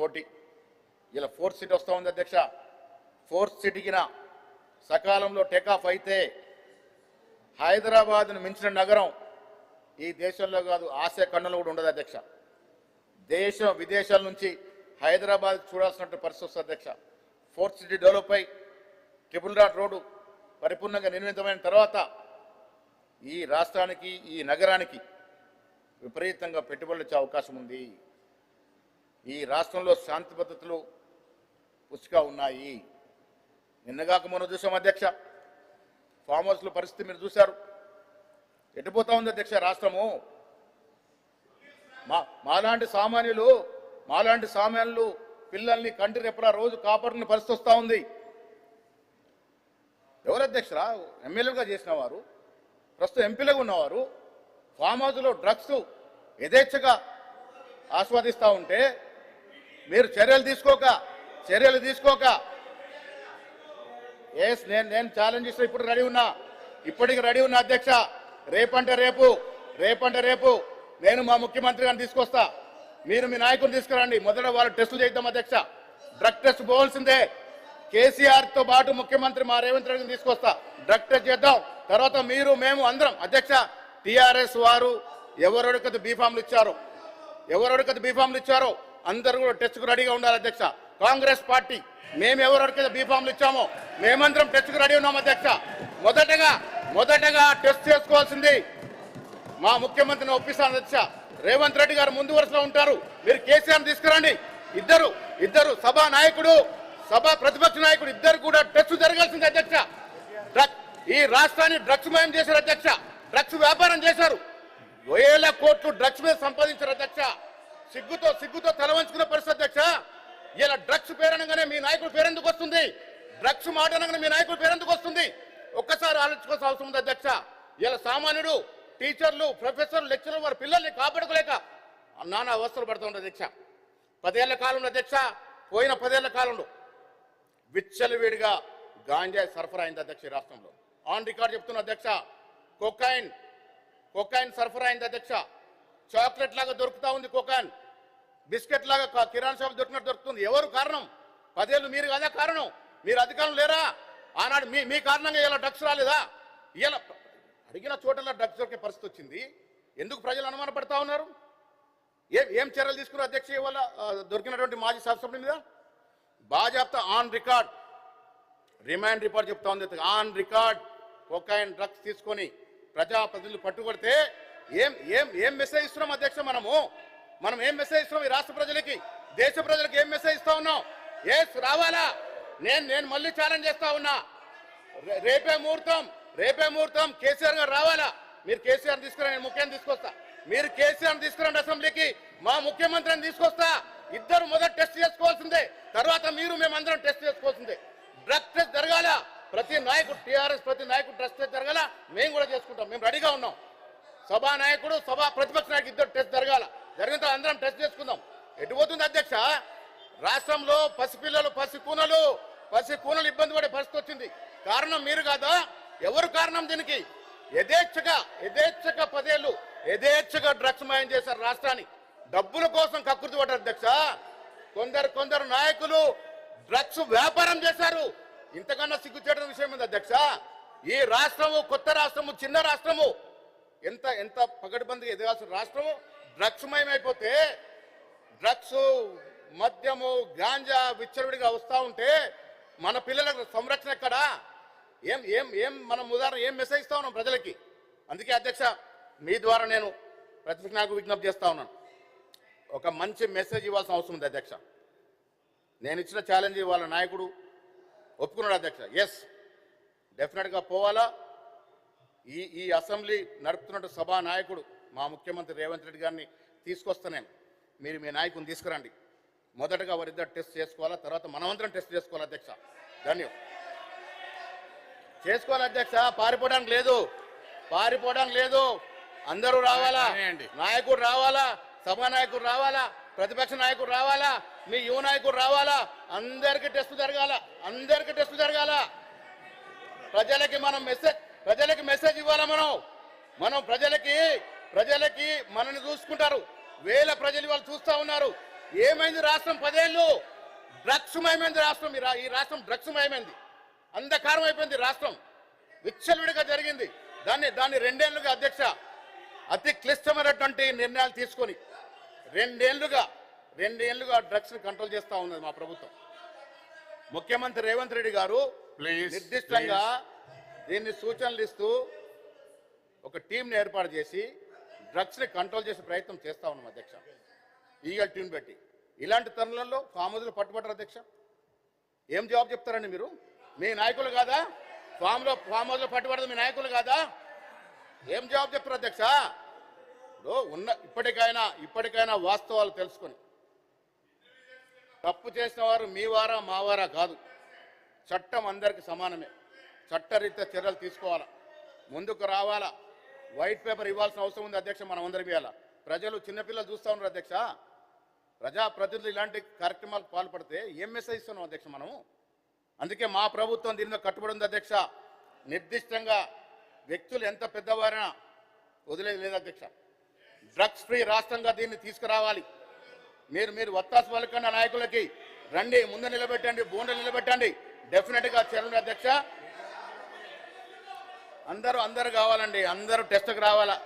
పోటీ. ఇలా 4th seat వస్తూ ఉంది అధ్యక్ష. 4th సీటుకిన సకాలంలో టేకాఫ్ అయితే హైదరాబాద్ను మించిన నగరం ఈ దేశంలో కాదు, ఆసియా ఖండంలో కూడా ఉండదు అధ్యక్ష. దేశం విదేశాల నుంచి హైదరాబాద్ చూడాల్సినటువంటి పరిస్థితి వస్తుంది అధ్యక్ష. 4th సిటీ డెవలప్ అయి ట్రిపుల్ డాట్ రోడ్డు పరిపూర్ణంగా నిర్మితమైన తర్వాత ఈ రాష్ట్రానికి ఈ నగరానికి విపరీతంగా పెట్టుబడులు వచ్చే అవకాశం ఉంది. ఈ రాష్ట్రంలో శాంతి భద్రతలు పుష్కగా ఉన్నాయి. నిన్నగాక మనం చూసాం అధ్యక్ష, ఫామ్ హౌస్ల పరిస్థితి మీరు చూశారు. ఎటుపోతా ఉంది అధ్యక్ష రాష్ట్రము. మాలాంటి సామాన్యులు పిల్లల్ని కంటి రెప్పలా రోజు కాపాడుకునే పరిస్థితి వస్తూ ఉంది. ఎవరు అధ్యక్షరా? ఎమ్మెల్యేలుగా చేసిన వారు, ప్రస్తుతం ఎంపీలుగా ఉన్నవారు ఫామ్ హౌస్లో డ్రగ్స్ యథేచ్ఛగా ఆస్వాదిస్తూ ఉంటే మీరు చర్యలు తీసుకోక ఎస్ నేను ఛాలెంజ్ చేసిన ఇప్పటికి రెడీ ఉన్నా అధ్యక్ష. రేపంటే రేపు నేను మా ముఖ్యమంత్రి గారిని తీసుకొస్తా, మీరు మీ నాయకుని తీసుకురండి. మొదట వాళ్ళు టెస్టులు చేద్దాం అధ్యక్ష. డ్రగ్ టెస్ట్ పోవాల్సిందే. కేసీఆర్తో పాటు ముఖ్యమంత్రి మా రేవంత్ రెడ్డిని తీసుకొస్తా, డ్రగ్ టెస్ట్ చేద్దాం. తర్వాత మీరు మేము అందరం అధ్యక్ష. టీఆర్ఎస్ వారు ఎవరెవరికైతే బీఫామ్లు ఇచ్చారో అందరూ కూడా టెస్ట్కు రెడీగా ఉండాలి అధ్యక్ష. కాంగ్రెస్ పార్టీ మేము ఎవరెవరికైతే బీఫామ్లు ఇచ్చామో మేమందరం టెస్ట్కు రెడీ ఉన్నాం అధ్యక్ష. మొదటగా టెస్ట్ చేసుకోవాల్సింది మా ముఖ్యమంత్రిని ఒప్పిస్తాను అధ్యక్ష. రేవంత్ రెడ్డి గారు ముందు వరుసలో ఉంటారు, మీరు కేసీఆర్ని తీసుకురండి. ఇద్దరు సభా ప్రతిపక్ష నాయకుడు ఇద్దరు కూడా టెస్ట్ జరగాల్సింది అధ్యక్ష. ఈ రాష్ట్రాన్ని డ్రగ్స్ మయం చేశారు అధ్యక్ష. డ్రగ్స్ వ్యాపారం చేశారు. 1000 కోట్లు డ్రగ్స్ మీద సంపాదించారు అధ్యక్ష. సిగ్గుతో తలవంచుకున్న పరిస్థితి అధ్యక్ష. ఇలా డ్రగ్స్ పేరనగానే మీ నాయకుడు పేరెందుకు వస్తుంది? డ్రగ్స్ మాట అనగానే మీ నాయకుడు పేరెందుకు వస్తుంది? ఒక్కసారి ఆలోచించుకోవాల్సిన అవసరం ఉంది అధ్యక్ష. ఇలా సామాన్యుడు, టీచర్లు, ప్రొఫెసర్లు, లెక్చరర్లు వారి పిల్లల్ని కాపాడుకోలేక నానా అవస్థలు పడుతూ ఉంటుంది అధ్యక్ష. 10 ఏళ్ల కాలంలో అధ్యక్ష, పోయిన 10 ఏళ్ల కాలంలో విచ్చలవిడిగా గాంజా సరఫరా అయింది అధ్యక్ష. ఈ రాష్ట్రంలో ఆన్ రికార్డ్ చెప్తున్న అధ్యక్ష. కొకైన్ సరఫరా అయింది అధ్యక్ష. చాక్లెట్ లాగా దొరుకుతా ఉంది కోకాన్, బిస్కెట్ లాగా కిరాణా షాప్ దొరికినట్టు దొరుకుతుంది. ఎవరు కారణం? 10 ఏళ్ళు మీరు కదా కారణం. మీరు అధికారం లేరా? ఆనాడు మీ కారణంగా ఇలా డ్రగ్స్ రాలేదా? ఇలా అడిగిన చోటలా డ్రగ్స్ దొరికే పరిస్థితి వచ్చింది. ఎందుకు ప్రజలు అనుమానపడతా ఉన్నారు? ఏం చర్యలు తీసుకున్నారు అధ్యక్ష? ఇవాళ దొరికినటువంటి మాజీ శాసనసభ్యుల మీద బాజాప్తా ఆన్ రికార్డ్ రిమాండ్ రిపోర్ట్ చెప్తా ఉంది. ఆన్ రికార్డ్ కొకైన్ డ్రగ్స్ తీసుకొని ప్రజాప్రతినిధులు పట్టుకొడితే ఏం మెసేజ్ ఇస్తున్నాం అధ్యక్ష? మనం ఏం మెసేజ్ ఇస్తున్నాం ఈ రాష్ట్ర ప్రజలకి, దేశ ప్రజలకు ఏం మెసేజ్ ఇస్తా ఉన్నాం? ఎస్ రావాలా? నేను మళ్ళీ ఛాలెంజ్ చేస్తా ఉన్నా. రేపే ముహూర్తం కేసీఆర్ గారు రావాలా? మీరు కేసీఆర్ తీసుకురండి, నేను ముఖ్యాన్ని తీసుకొస్తా. మీరు కేసీఆర్ తీసుకురండి అసెంబ్లీకి, మా ముఖ్యమంత్రిని తీసుకొస్తా. ఇద్దరు మొదట టెస్ట్ చేసుకోవాల్సిందే, తర్వాత మేమందరం టెస్ట్ చేసుకోవాల్సిందే. డ్రగ్ టెస్ట్ జరగాల. ప్రతి నాయకుడు, టీఆర్ఎస్ ప్రతి నాయకుడు డ్రగ్ టెస్ట్ జరగాల. మేము కూడా చేసుకుంటాం, మేము రెడీగా ఉన్నాం. సభా నాయకుడు, ప్రతిపక్ష నాయకుడు ఇద్దరు టెస్ట్ జరగాల. జరిగిన అందరం టెస్ట్ చేసుకుందాం. ఎటుపోతుంది అధ్యక్ష? రాష్ట్రంలో పసిపిల్లలు, పసికూనలు ఇబ్బంది పడే పరిస్థితి వచ్చింది. కారణం మీరు కాదా? ఎవరు కారణం దీనికి? యథేచ్ఛగా 10 ఏళ్ళు యథేచ్ఛగా డ్రగ్స్ మయం చేశారు రాష్ట్రాన్ని. డబ్బుల కోసం కకృతి పడ్డారు అధ్యక్ష. కొందరు నాయకులు డ్రగ్స్ వ్యాపారం చేశారు. ఇంతకన్నా సిగ్గుచేటన విషయం ఉంది అధ్యక్ష. ఈ రాష్ట్రము కొత్త రాష్ట్రము, చిన్న రాష్ట్రము, ఎంత పగడ్బందీగా ఎదగాల్సిన రాష్ట్రము డ్రగ్స్ మయమైపోతే, డ్రగ్స్, మద్యము, గాంజా విచ్చలవిడిగా వస్తూ ఉంటే మన పిల్లలకు సంరక్షణ ఎక్కడా? మనం ఉదాహరణ ఏం మెసేజ్ ఇస్తా ఉన్నాం ప్రజలకి? అందుకే అధ్యక్ష, మీ ద్వారా నేను ప్రతిపక్ష నాయకులకు విజ్ఞప్తి చేస్తా ఉన్నాను. ఒక మంచి మెసేజ్ ఇవ్వాల్సిన అవసరం ఉంది అధ్యక్ష. నేను ఇచ్చిన ఛాలెంజ్ వాళ్ళ నాయకుడు ఒప్పుకున్నాడు అధ్యక్ష. ఎస్, డెఫినెట్గా పోవాలా. ఈ అసెంబ్లీ నడుపుతున్నట్టు సభా నాయకుడు మా ముఖ్యమంత్రి రేవంత్ రెడ్డి గారిని తీసుకొస్తానే మీరు మీ నాయకుని తీసుకురండి. మొదటగా వారిద్దరు టెస్ట్ చేసుకోవాలా, తర్వాత మనమందరం టెస్ట్ చేసుకోవాలి అధ్యక్ష. చేసుకోవాలి అధ్యక్ష. పారిపోవడానికి లేదు. అందరూ రావాలా, నాయకుడు రావాలా, సభా నాయకుడు రావాలా, ప్రతిపక్ష నాయకుడు రావాలా, మీ యువ నాయకుడు రావాలా. అందరికీ టెస్ట్ జరగాల. ప్రజలకి మెసేజ్ ఇవ్వాలా. మనం ప్రజలకి మనల్ని చూసుకుంటారు. వేల ప్రజలు వాళ్ళు చూస్తూ ఉన్నారు. ఏమైంది రాష్ట్రం 10 ఏళ్ళు? డ్రగ్స్ మయమైంది రాష్ట్రం. ఈ రాష్ట్రం డ్రగ్స్ మయమైంది, అంధకారం అయిపోయింది రాష్ట్రం, విచ్చలవిడిగా జరిగింది. దాన్ని 2 ఏళ్లుగా అధ్యక్ష అతి క్లిష్టమైనటువంటి నిర్ణయాలు తీసుకొని 2 ఏళ్లుగా డ్రగ్స్ ని కంట్రోల్ చేస్తా ఉన్నది మా ప్రభుత్వం. ముఖ్యమంత్రి రేవంత్ రెడ్డి గారు నిర్దిష్టంగా దీన్ని సూచనలు ఇస్తూ ఒక టీంని ఏర్పాటు చేసి డ్రగ్స్ ని కంట్రోల్ చేసే ప్రయత్నం చేస్తా ఉన్నాం అధ్యక్ష, ఈగల్ టీం పెట్టి. ఇలాంటి తరుణంలో ఫామ్ హౌస్లో పట్టుబడ్డారు అధ్యక్ష. ఏం జవాబు చెప్తారండి మీరు? మీ నాయకులు కాదా? ఫామ్ హౌస్లో పట్టుబడదు మీ నాయకులు కాదా? ఏం జవాబు చెప్తారు అధ్యక్ష? ఇప్పటికైనా వాస్తవాలు తెలుసుకొని, తప్పు చేసిన వారు మీ వారా మా వారా కాదు, చట్టం అందరికి సమానమే, చట్టరీత్యా చర్యలు తీసుకోవాలా, ముందుకు రావాలా, వైట్ పేపర్ ఇవ్వాల్సిన అవసరం ఉంది అధ్యక్ష. మనం అందరం ఇవ్వాలా. ప్రజలు చిన్నపిల్లలు చూస్తూ ఉన్నారు అధ్యక్ష. ప్రజాప్రతినిధులు ఇలాంటి కార్యక్రమాలకు పాల్పడితే ఏం మెసేజ్ ఇస్తున్నాం అధ్యక్ష మనము? అందుకే మా ప్రభుత్వం దీని మీద కట్టుబడి ఉంది అధ్యక్ష. నిర్దిష్టంగా వ్యక్తులు ఎంత పెద్దవారైనా వదిలేదు లేదు అధ్యక్ష. డ్రగ్స్ ఫ్రీ రాష్ట్రంగా దీన్ని తీసుకురావాలి. మీరు వత్తాసు పలకన్న నాయకులకి రండి, ముందు నిలబెట్టండి, బోండలు నిలబెట్టండి, డెఫినెట్గా చేరండి అధ్యక్ష. అందరూ కావాలండి, అందరూ టెస్ట్కి రావాలా.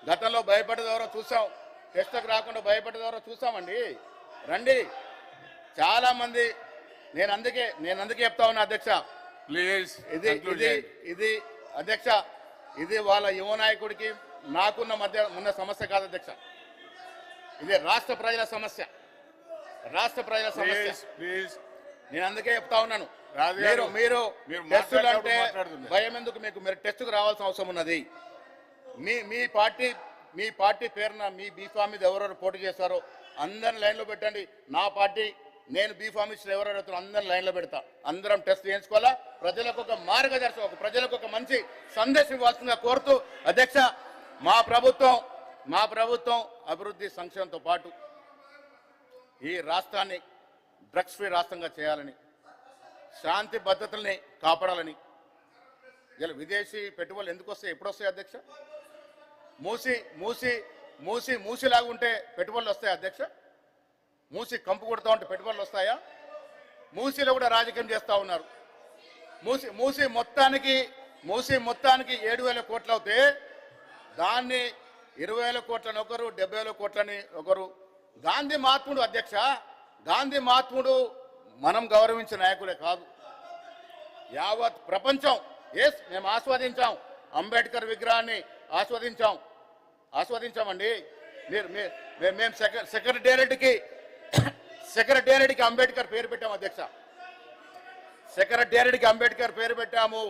గతంలో భయపడేదెవరో చూసాం, టెస్ట్కి రాకుండా భయపడేదెవరో చూసామండి. రండి. చాలా మంది నేను అందుకే చెప్తా ఉన్నా అధ్యక్ష, ప్లీజ్ ఇది అధ్యక్ష, ఇది వాళ్ళ యువ నాయకుడికి నాకున్న మధ్య ఉన్న సమస్య కాదు అధ్యక్ష. ఇది రాష్ట్ర ప్రజల సమస్య. ప్లీజ్ నేను అందుకే చెప్తా ఉన్నాను, మీరు టెస్టులు అంటే భయం ఎందుకు మీకు? మీరు టెస్టుకు రావాల్సిన అవసరం ఉన్నది. మీ పార్టీ పేరున మీ బీఫామ్ మీద ఎవరెవరు పోటీ చేస్తారో అందరిని లైన్లో పెట్టండి. నా పార్టీ నేను బీఫామ్ ఇచ్చిన ఎవరెవరు అందరిని లైన్లో పెడతా. అందరం టెస్ట్ చేయించుకోవాలా. ప్రజలకు ఒక మార్గదర్శకం, ప్రజలకు ఒక మంచి సందేశం ఇవ్వాల్సిందిగా కోరుతూ అధ్యక్ష, మా ప్రభుత్వం అభివృద్ధి సంక్షేమంతో పాటు ఈ రాష్ట్రాన్ని డ్రగ్స్ ఫ్రీ రాష్ట్రంగా చేయాలని, శాంతి భద్రతల్ని కాపాడాలని. ఇలా విదేశీ పెట్టుబడులు ఎందుకు వస్తాయి, ఎప్పుడు వస్తాయి అధ్యక్ష? మూసిలాగా ఉంటే పెట్టుబడులు వస్తాయి అధ్యక్ష? మూసి కంపు కొడతా ఉంటే పెట్టుబడులు వస్తాయా? మూసిలో కూడా రాజకీయం చేస్తూ ఉన్నారు. మూసి మొత్తానికి 7,000 కోట్లు అవుతే దాన్ని 20,000 కోట్లని ఒకరు, 70,000 కోట్లని ఒకరు. గాంధీ మహాత్ముడు అధ్యక్ష, గాంధీ మహాత్ముడు మనం గౌరవించిన నాయకుడే కాదు, యావత్ ప్రపంచం. మేము ఆస్వాదించాం, అంబేద్కర్ విగ్రహాన్ని ఆస్వాదించామండి. మేము సెక్రటేరియట్కి అంబేద్కర్ పేరు పెట్టాము అధ్యక్ష. సెక్రటేరియట్కి అంబేద్కర్ పేరు పెట్టాము.